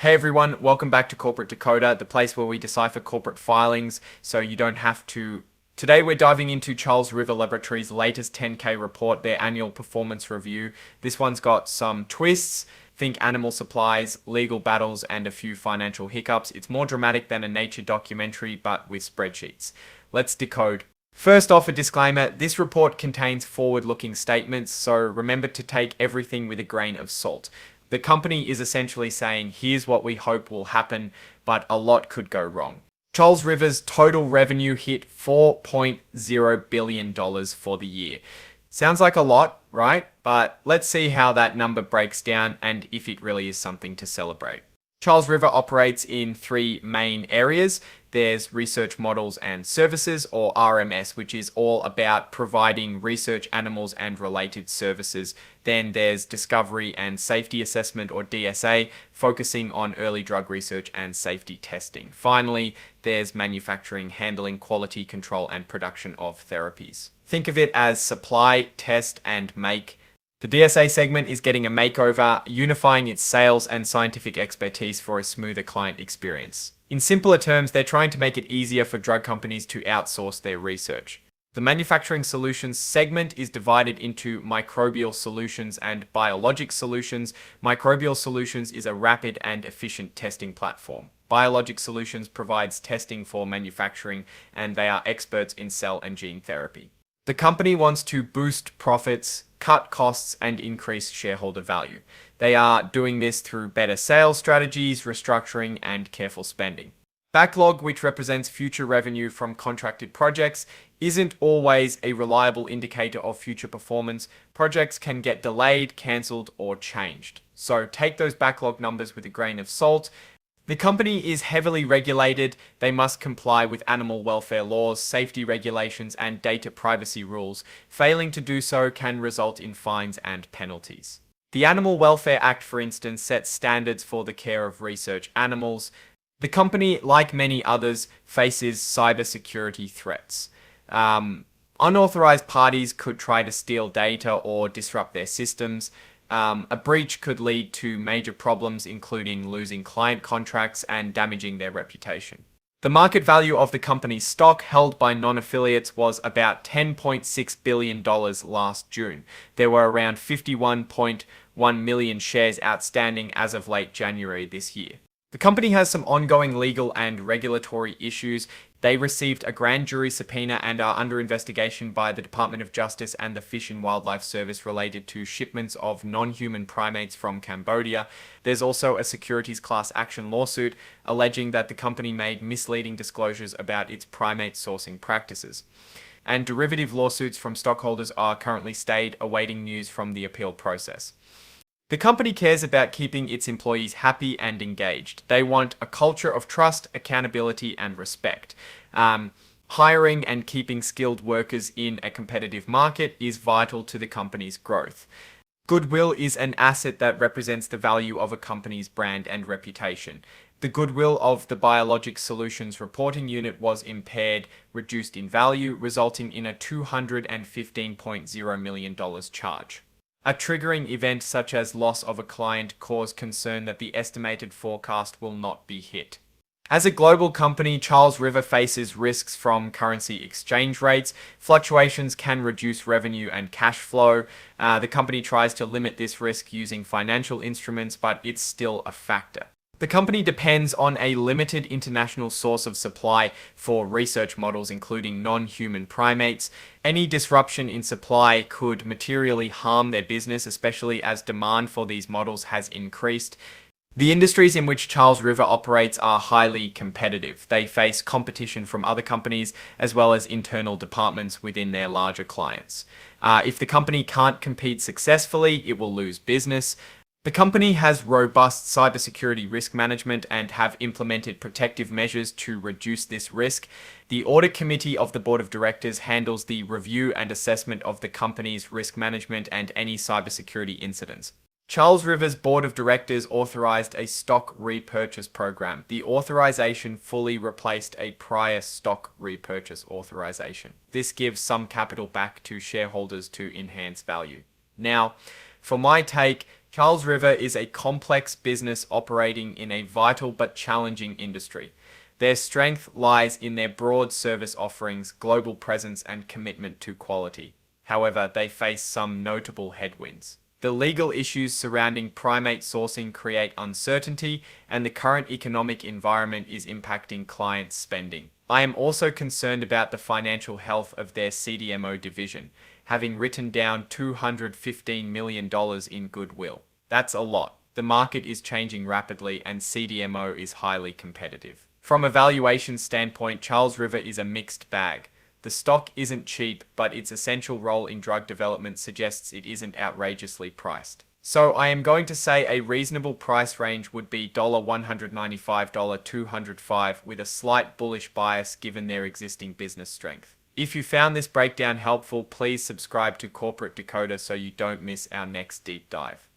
Hey everyone, welcome back to Corporate Decoder, the place where we decipher corporate filings so you don't have to. Today we're diving into Charles River Laboratories' latest 10K report, their annual performance review. This one's got some twists, think animal supplies, legal battles, and a few financial hiccups. It's more dramatic than a nature documentary, but with spreadsheets. Let's decode. First off, a disclaimer, this report contains forward-looking statements, so remember to take everything with a grain of salt. The company is essentially saying, here's what we hope will happen, but a lot could go wrong. Charles River's total revenue hit $4.0 billion for the year. Sounds like a lot, right? But let's see how that number breaks down and if it really is something to celebrate. Charles River operates in three main areas. There's research models and services, or RMS, which is all about providing research animals and related services. Then there's discovery and safety assessment, or DSA, focusing on early drug research and safety testing. Finally, there's manufacturing, handling, quality control, and production of therapies. Think of it as supply, test, and make. The DSA segment is getting a makeover, unifying its sales and scientific expertise for a smoother client experience. In simpler terms, they're trying to make it easier for drug companies to outsource their research. The manufacturing solutions segment is divided into microbial solutions and biologic solutions. Microbial solutions is a rapid and efficient testing platform. Biologic solutions provides testing for manufacturing, and they are experts in cell and gene therapy. The company wants to boost profits, cut costs, and increase shareholder value. They are doing this through better sales strategies, restructuring, and careful spending. Backlog, which represents future revenue from contracted projects, isn't always a reliable indicator of future performance. Projects can get delayed, cancelled, or changed. So take those backlog numbers with a grain of salt. The company is heavily regulated. They must comply with animal welfare laws, safety regulations, and data privacy rules. Failing to do so can result in fines and penalties. The Animal Welfare Act, for instance, sets standards for the care of research animals. The company, like many others, faces cybersecurity threats. Unauthorized parties could try to steal data or disrupt their systems. A breach could lead to major problems, including losing client contracts and damaging their reputation. The market value of the company's stock held by non-affiliates was about $10.6 billion last June. There were around 51.1 million shares outstanding as of late January this year. The company has some ongoing legal and regulatory issues. They received a grand jury subpoena and are under investigation by the Department of Justice and the Fish and Wildlife Service related to shipments of non-human primates from Cambodia. There's also a securities class action lawsuit alleging that the company made misleading disclosures about its primate sourcing practices. And derivative lawsuits from stockholders are currently stayed, awaiting news from the appeal process. The company cares about keeping its employees happy and engaged. They want a culture of trust, accountability, and respect. Hiring and keeping skilled workers in a competitive market is vital to the company's growth. Goodwill is an asset that represents the value of a company's brand and reputation. The goodwill of the Biologic Solutions reporting unit was impaired, reduced in value, resulting in a $215.0 million charge. A triggering event such as loss of a client caused concern that the estimated forecast will not be hit. As a global company, Charles River faces risks from currency exchange rates. Fluctuations can reduce revenue and cash flow. The company tries to limit this risk using financial instruments, but it's still a factor. The company depends on a limited international source of supply for research models, including non-human primates. Any disruption in supply could materially harm their business, especially as demand for these models has increased. The industries in which Charles River operates are highly competitive. They face competition from other companies as well as internal departments within their larger clients. If the company can't compete successfully, it will lose business. The company has robust cybersecurity risk management and have implemented protective measures to reduce this risk. The audit committee of the board of directors handles the review and assessment of the company's risk management and any cybersecurity incidents. Charles River's board of directors authorized a stock repurchase program. The authorization fully replaced a prior stock repurchase authorization. This gives some capital back to shareholders to enhance value. Now, for my take, Charles River is a complex business operating in a vital but challenging industry. Their strength lies in their broad service offerings, global presence, and commitment to quality. However, they face some notable headwinds. The legal issues surrounding primate sourcing create uncertainty, and the current economic environment is impacting clients' spending. I am also concerned about the financial health of their CDMO division, having written down $215 million in goodwill. That's a lot. The market is changing rapidly, and CDMO is highly competitive. From a valuation standpoint, Charles River is a mixed bag. The stock isn't cheap, but its essential role in drug development suggests it isn't outrageously priced. So I am going to say a reasonable price range would be $195, $205, with a slight bullish bias given their existing business strength. If you found this breakdown helpful, please subscribe to Corporate Decoder so you don't miss our next deep dive.